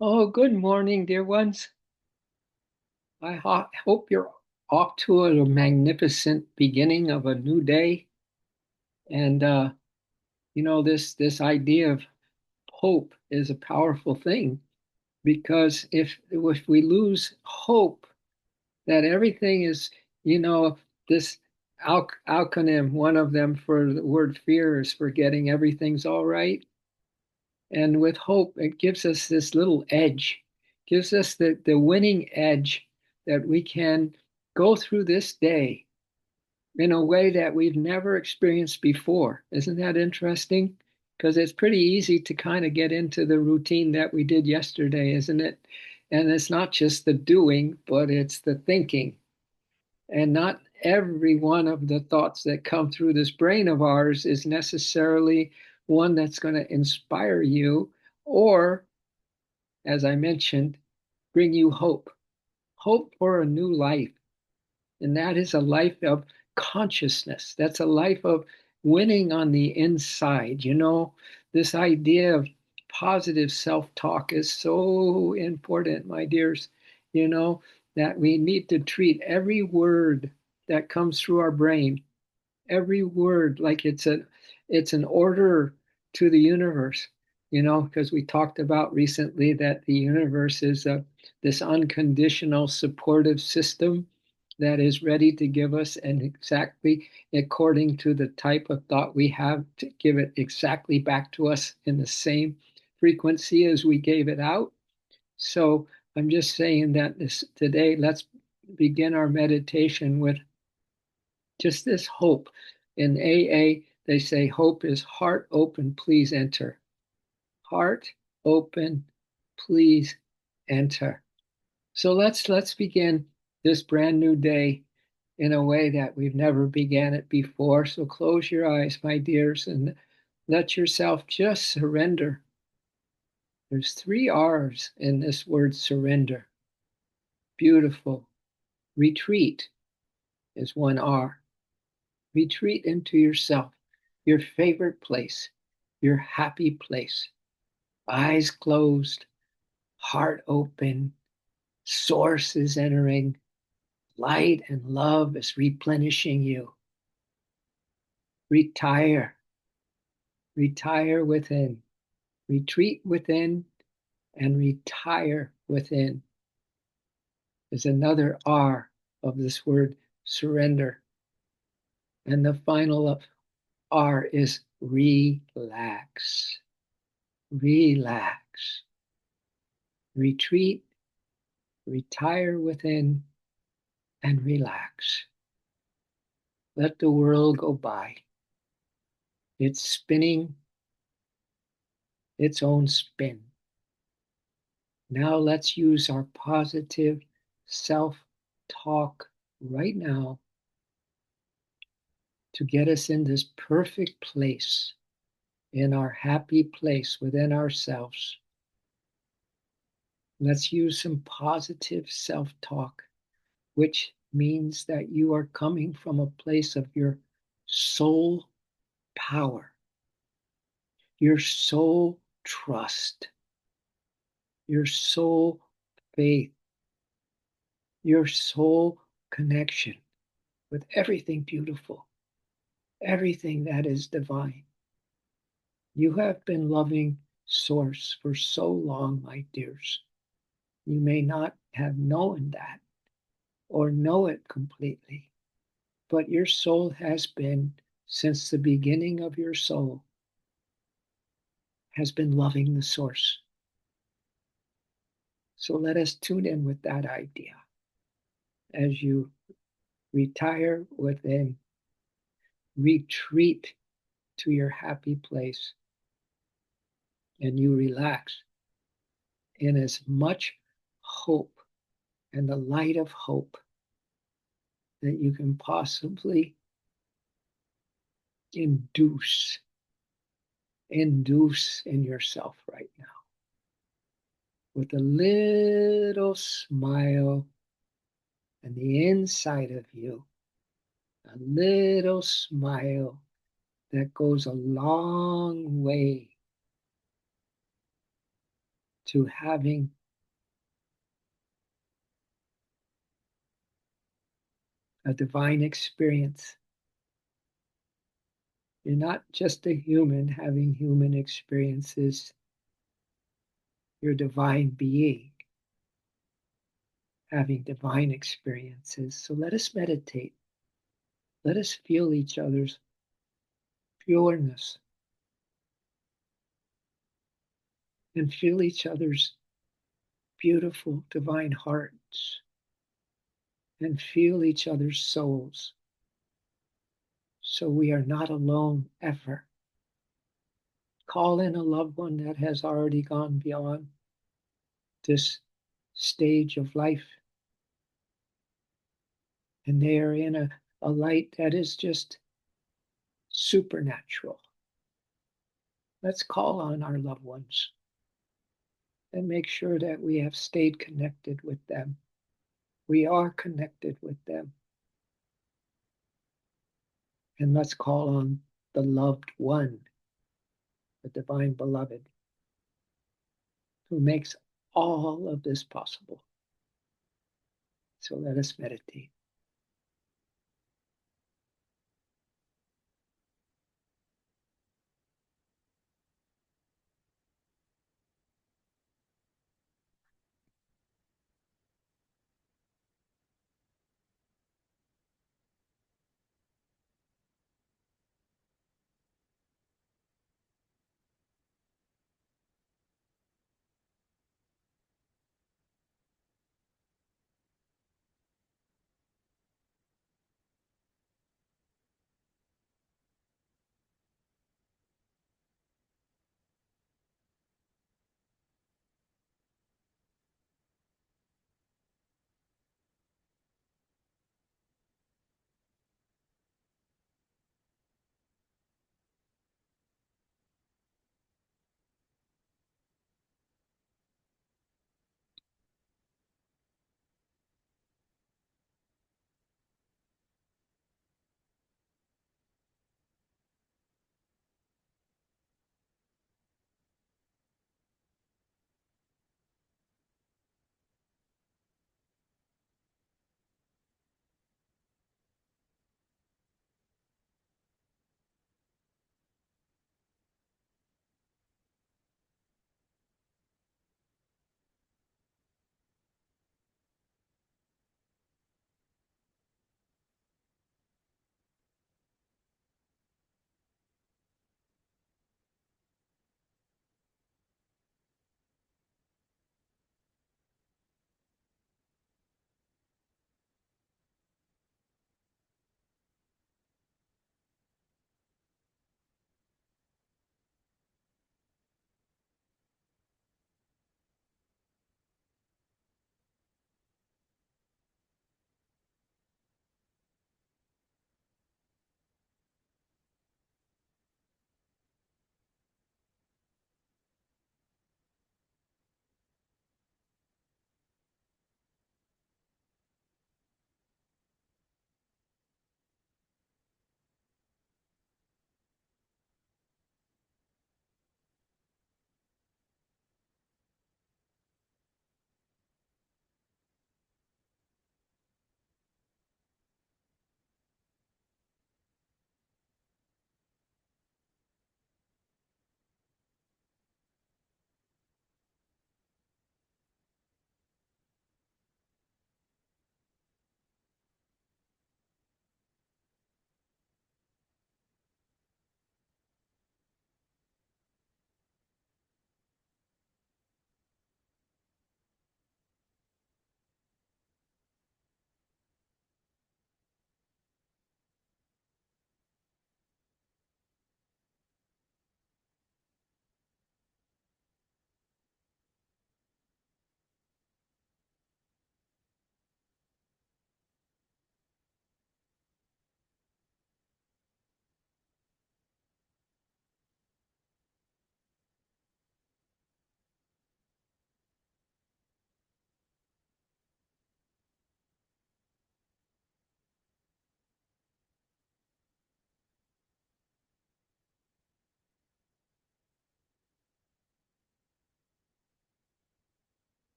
Oh, good morning, dear ones. I hope you're off to a magnificent beginning of a new day. And this idea of hope is a powerful thing because if we lose hope that everything is, you know, this acronym, one of them for the word fear is forgetting everything's all right. And with hope, it gives us this little edge, gives us the winning edge that we can go through this day in a way that we've never experienced before. Isn't that interesting? Because it's pretty easy to kind of get into the routine that we did yesterday, isn't it? And it's not just the doing, but it's the thinking. And not every one of the thoughts that come through this brain of ours is necessarily one that's going to inspire you or, as I mentioned, bring you hope. Hope for a new life. And that is a life of consciousness. That's a life of winning on the inside. This idea of positive self talk is so important, my dears. You know, that we need to treat every word that comes through our brain, every word like it's an order to the universe, because we talked about recently that the universe is this unconditional supportive system that is ready to give us and exactly according to the type of thought we have to give it exactly back to us in the same frequency as we gave it out. So I'm just saying that today, let's begin our meditation with just this hope. In AA, they say hope is heart open, please enter. Heart open, please enter. So let's begin this brand new day in a way that we've never began it before. So close your eyes, my dears, and let yourself just surrender. There's three R's in this word surrender. Beautiful. Retreat is one R. Retreat into yourself, your favorite place, your happy place. Eyes closed, heart open, source is entering, light and love is replenishing you. Retire, retire within, retreat within, and retire within is another R of this word surrender. And the final R is relax. Relax. Retreat, retire within, and relax. Let the world go by. It's spinning its own spin. Now let's use our positive self talk right now to get us in this perfect place, in our happy place within ourselves. Let's use some positive self talk, which means that you are coming from a place of your soul power, your soul trust, your soul faith, your soul connection with everything beautiful, everything that is divine. You have been loving Source for so long, my dears. You may not have known that or know it completely, but your soul has been, since the beginning of your soul, has been loving the Source. So let us tune in with that idea as you retire within, retreat to your happy place, and you relax in as much hope and the light of hope that you can possibly induce in yourself right now with a little smile on the inside of you, a little smile that goes a long way to having a divine experience. You're not just a human having human experiences, you're a divine being having divine experiences. So let us meditate. Let us feel each other's pureness and feel each other's beautiful divine hearts and feel each other's souls so we are not alone ever. Call in a loved one that has already gone beyond this stage of life and they are in a light that is just supernatural. Let's call on our loved ones and make sure that we have stayed connected with them. We are connected with them. And let's call on the loved one, the divine beloved, who makes all of this possible. So let us meditate.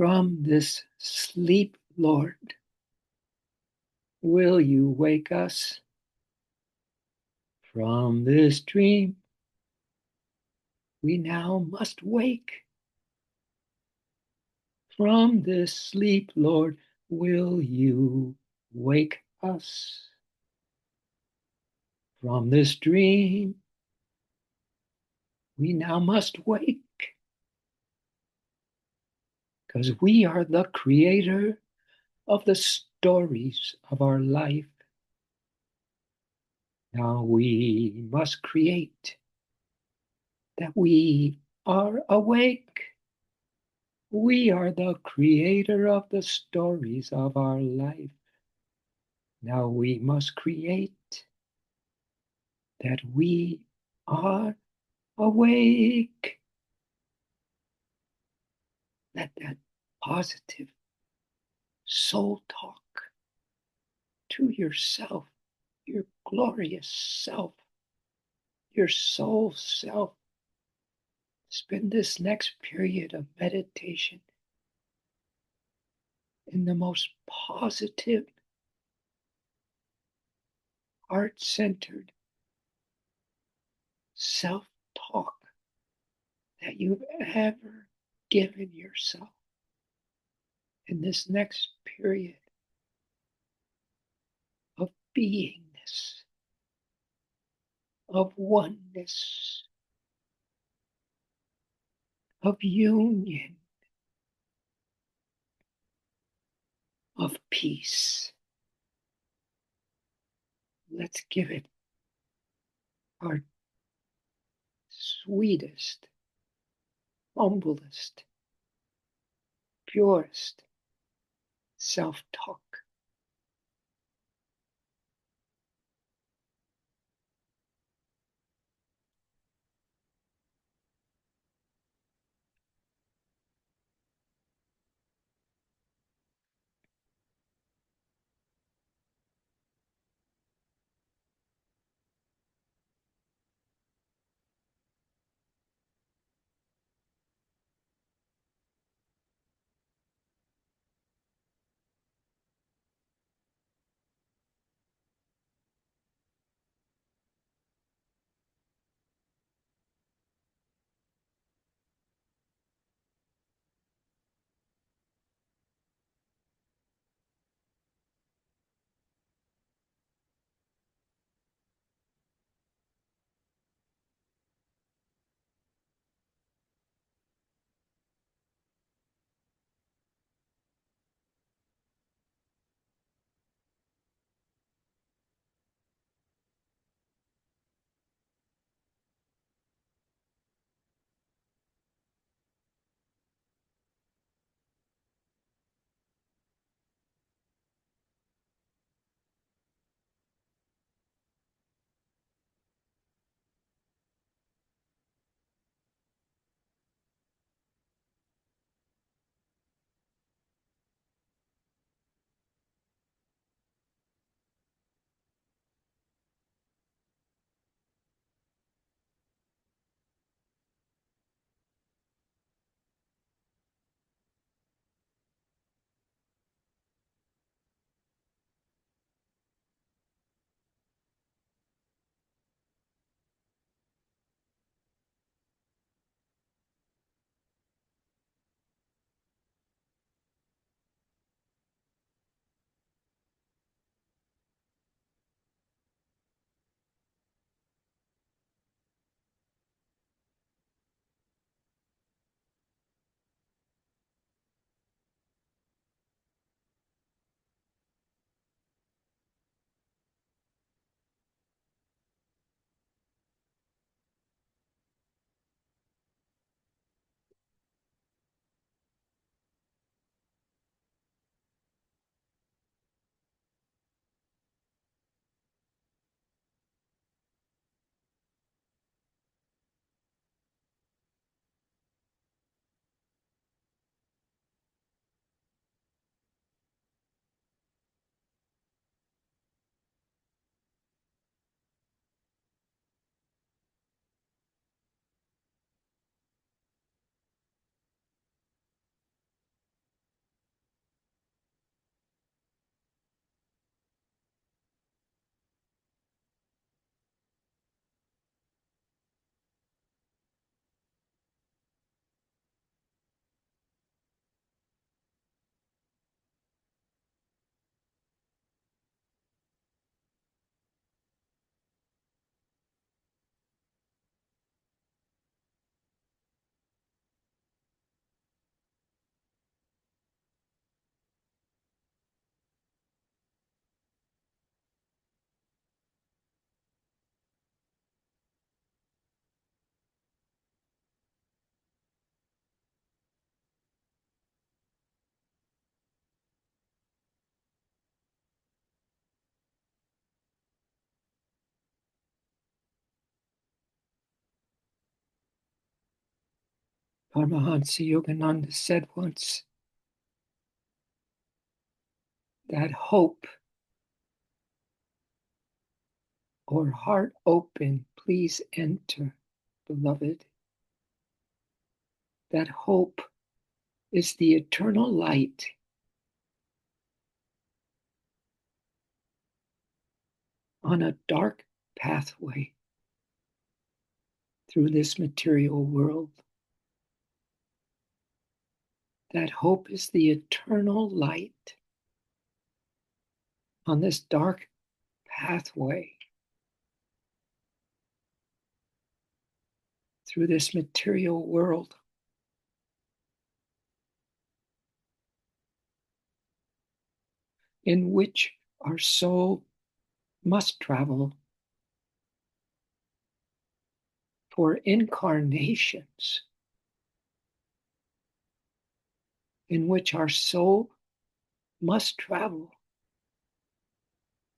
From this sleep, Lord, will you wake us? From this dream, we now must wake. From this sleep, Lord, will you wake us? From this dream, we now must wake, because we are the creator of the stories of our life. Now we must create that we are awake. We are the creator of the stories of our life. Now we must create that we are awake. Let that positive soul talk to yourself, your glorious self, your soul self. Spend this next period of meditation in the most positive, heart centered self talk that you've ever given yourself. In this next period of beingness, of oneness, of union, of peace. Let's give it our sweetest, humblest, purest self talk. Paramahansa Yogananda said once that hope or heart open, please enter, beloved. That hope is the eternal light on a dark pathway through this material world. That hope is the eternal light on this dark pathway through this material world. In which our soul must travel for incarnations, in which our soul must travel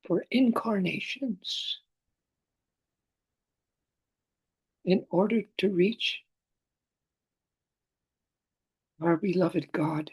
for incarnations in order to reach our beloved God.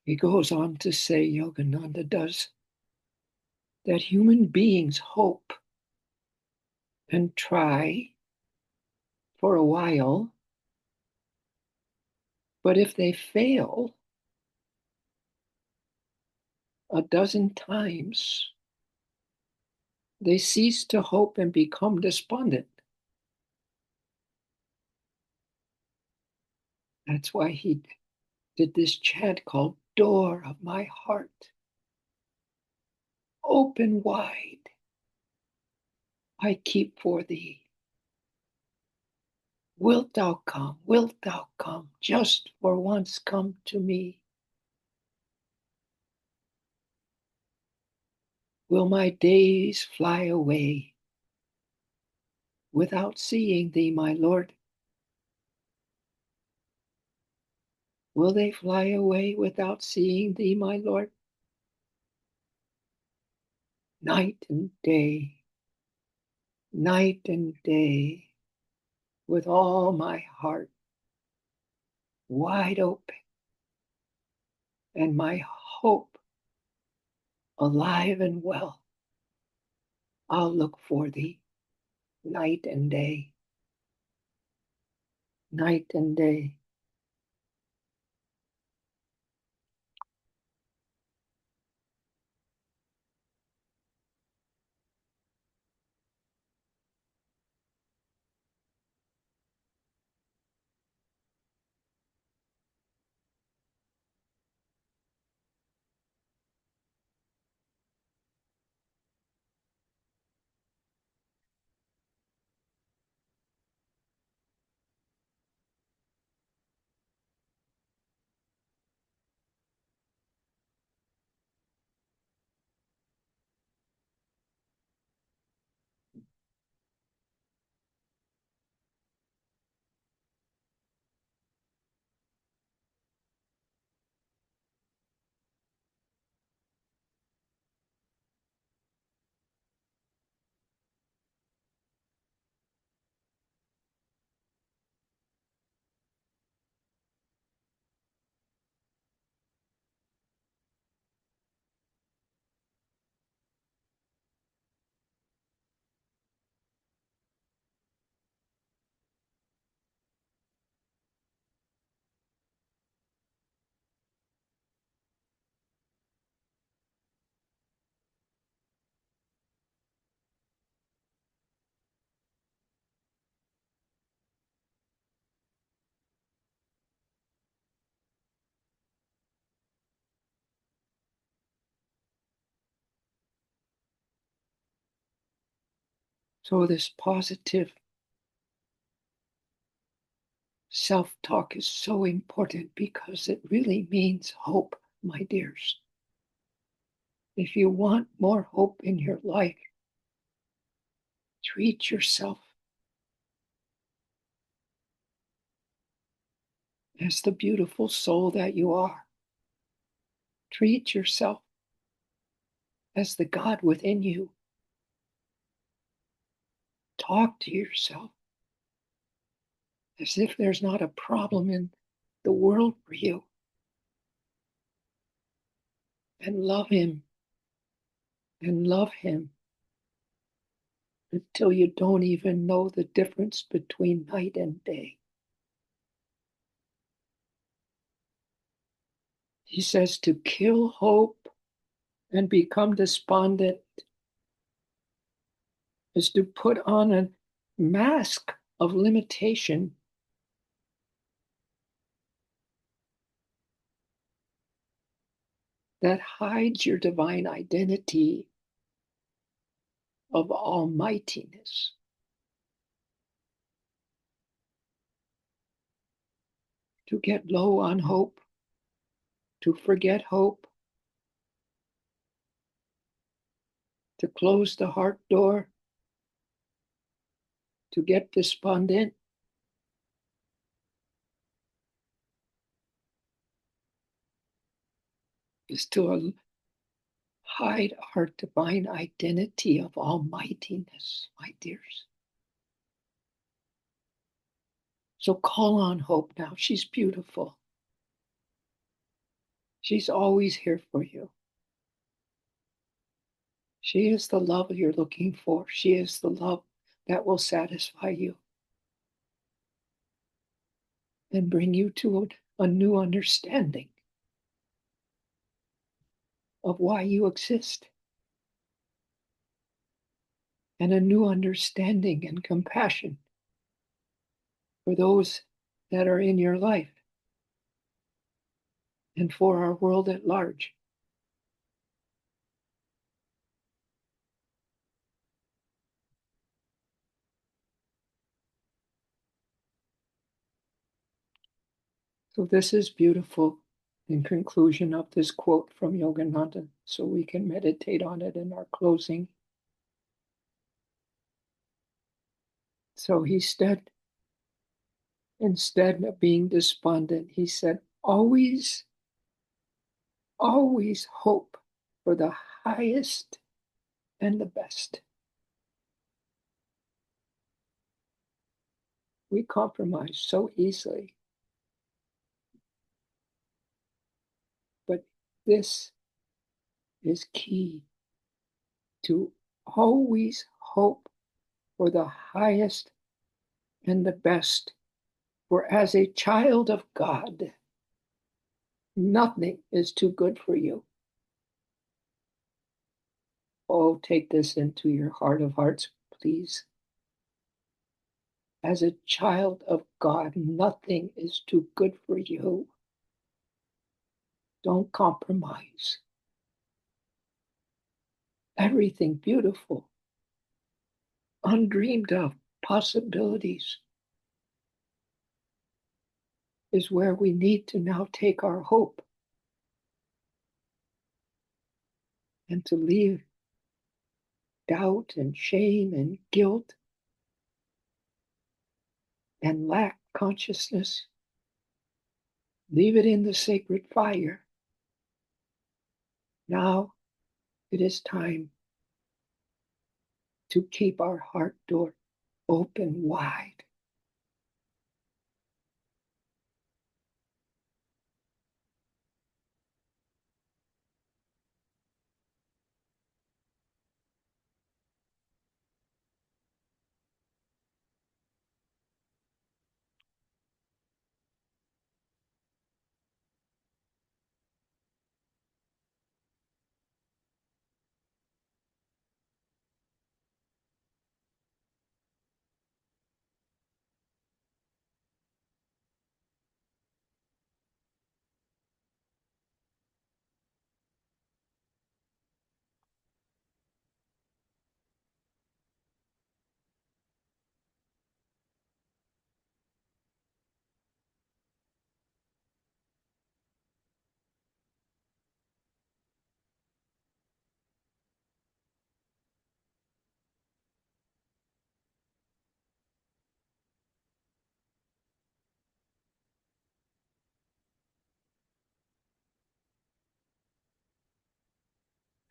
He goes on to say, Yogananda does, that human beings hope and try for a while, but if they fail a dozen times, they cease to hope and become despondent. That's why he did this chant called Door of My Heart, open wide, I keep for thee. Wilt thou come, just for once come to me? Will my days fly away without seeing thee, my Lord? Will they fly away without seeing thee, my Lord? Night and day, with all my heart wide open, and my hope alive and well, I'll look for thee night and day, night and day. So, this positive self talk is so important because it really means hope, my dears. If you want more hope in your life, treat yourself as the beautiful soul that you are. Treat yourself as the God within you. Talk to yourself as if there's not a problem in the world for you. And love him and love him until you don't even know the difference between night and day. He says to kill hope and become despondent is to put on a mask of limitation that hides your divine identity of almightiness. To get low on hope, to forget hope, to close the heart door, to get despondent, is to hide our divine identity of almightiness, my dears. So call on hope now. She's beautiful. She's always here for you. She is the love you're looking for. She is the love that will satisfy you and bring you to a new understanding of why you exist and a new understanding and compassion for those that are in your life and for our world at large. So this is beautiful in conclusion of this quote from Yogananda, so we can meditate on it in our closing. So instead of being despondent, he said, always, always hope for the highest and the best. We compromise so easily, but this is key to always hope for the highest and the best. For as a child of God, nothing is too good for you. Oh, take this into your heart of hearts, please. As a child of God, nothing is too good for you. Don't compromise. Everything beautiful, undreamed of possibilities is where we need to now take our hope and to leave doubt and shame and guilt and lack consciousness. Leave it in the sacred fire. Now it is time to keep our heart door open wide.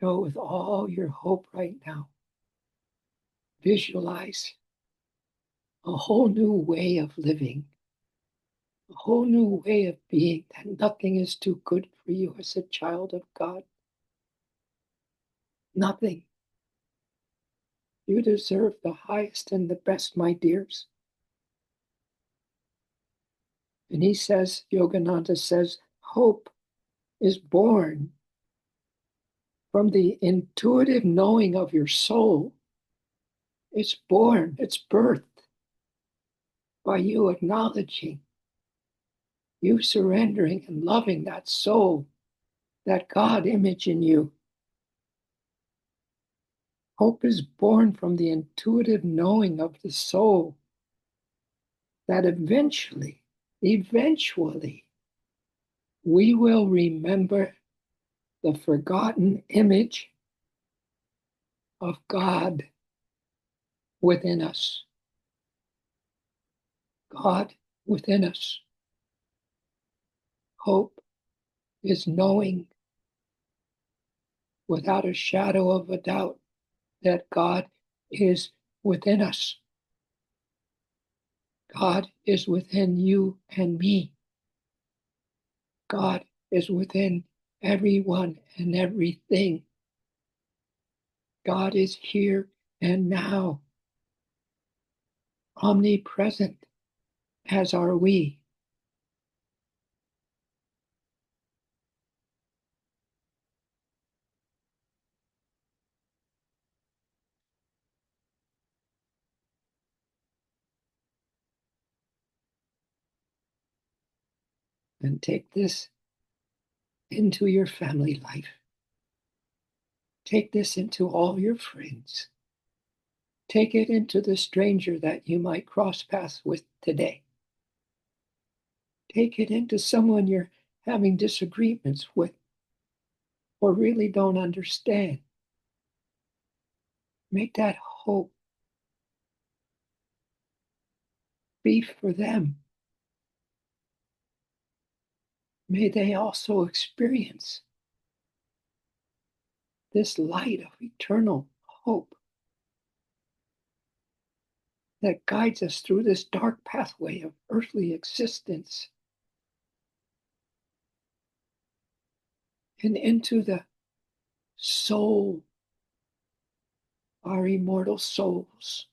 So with all your hope right now, visualize a whole new way of living, a whole new way of being, that nothing is too good for you as a child of God. Nothing. You deserve the highest and the best, my dears. And he says, Yogananda says, hope is born from the intuitive knowing of your soul. It's born, it's birthed by you acknowledging, you surrendering and loving that soul, that God image in you. Hope is born from the intuitive knowing of the soul that eventually, we will remember the forgotten image of God within us. God within us. Hope is knowing without a shadow of a doubt that God is within us. God is within you and me. God is within everyone and everything. God is here and now, omnipresent, as are we. And take this into your family life. Take this into all your friends. Take it into the stranger that you might cross paths with today. Take it into someone you're having disagreements with or really don't understand. Make that hope be for them. May they also experience this light of eternal hope that guides us through this dark pathway of earthly existence and into the soul, our immortal souls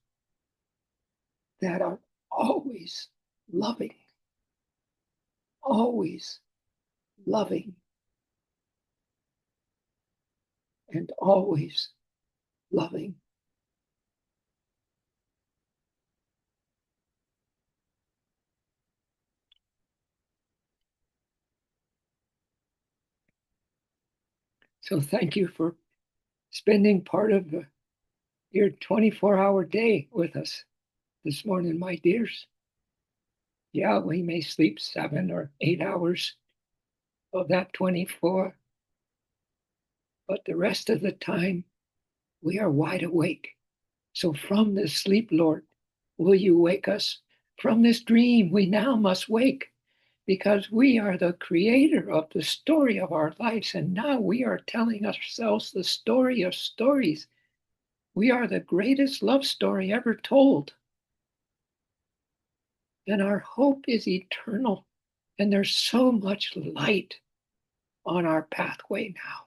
that are always loving, always loving, and always loving. So thank you for spending part of your 24-hour day with us this morning, my dears. Yeah, we may sleep 7 or 8 hours of that 24, but the rest of the time we are wide awake. So from this sleep, Lord, will you wake us? From this dream, we now must wake, because we are the creator of the story of our lives. And now we are telling ourselves the story of stories. We are the greatest love story ever told. And our hope is eternal. And there's so much light on our pathway now.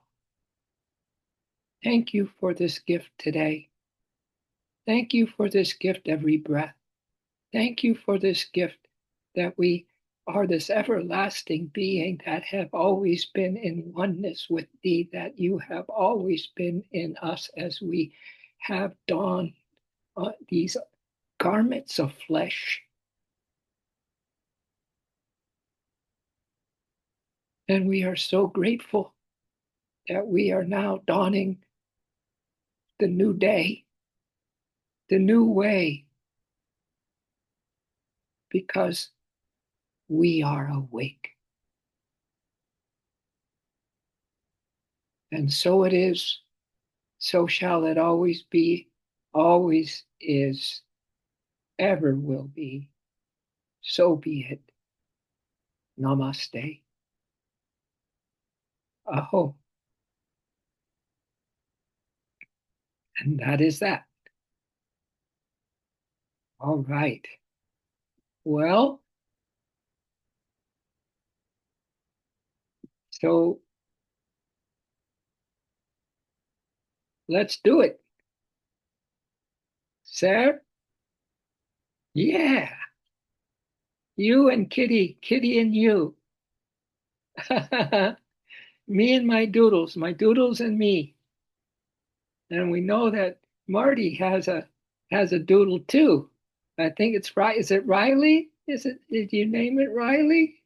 Thank you for this gift today. Thank you for this gift every breath. Thank you for this gift that we are this everlasting being that have always been in oneness with thee, that you have always been in us as we have donned these garments of flesh. And we are so grateful that we are now donning the new day, the new way, because we are awake. And so it is, so shall it always be, always is, ever will be. So be it. Namaste. Aho. And that is that. All right. Well, so let's do it. Sir? Yeah. You and Kitty, Kitty and you. Me and my doodles and me. And we know that Marty has a doodle too. I think it's right. Is it Riley? Is it? Did you name it Riley?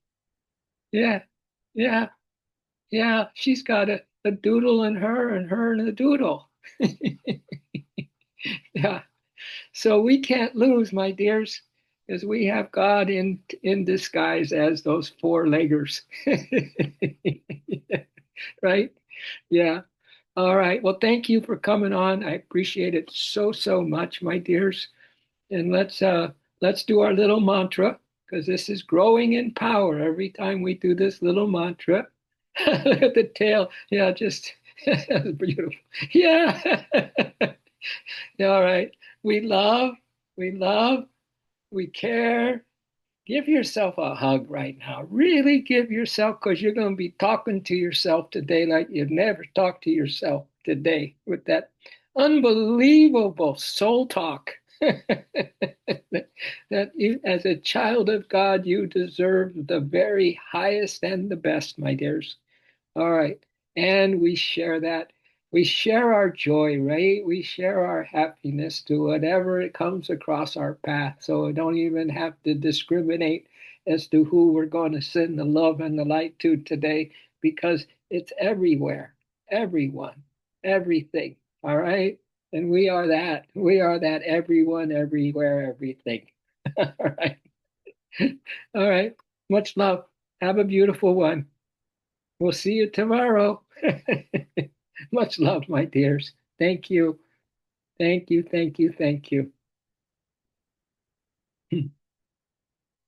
Yeah, yeah, yeah. She's got a doodle in her and her in a doodle. Yeah. So we can't lose, my dears, because we have God in disguise as those four-leggers. Right? Yeah. All right. Well, thank you for coming on. I appreciate it so, so much, my dears. And let's do our little mantra because this is growing in power every time we do this little mantra. Look at the tail. Yeah, just beautiful. Yeah. All right. We love, we love, we care. Give yourself a hug right now. Really give yourself, because you're going to be talking to yourself today like you've never talked to yourself today with that unbelievable soul talk. That you, as a child of God, you deserve the very highest and the best, my dears. All right. And we share that. We share our joy, right? We share our happiness to whatever it comes across our path. So we don't even have to discriminate as to who we're going to send the love and the light to today because it's everywhere, everyone, everything. All right. And we are that. We are that everyone, everywhere, everything. All right. All right. Much love. Have a beautiful one. We'll see you tomorrow. Much love, my dears. Thank you. Thank you. Thank you. Thank you.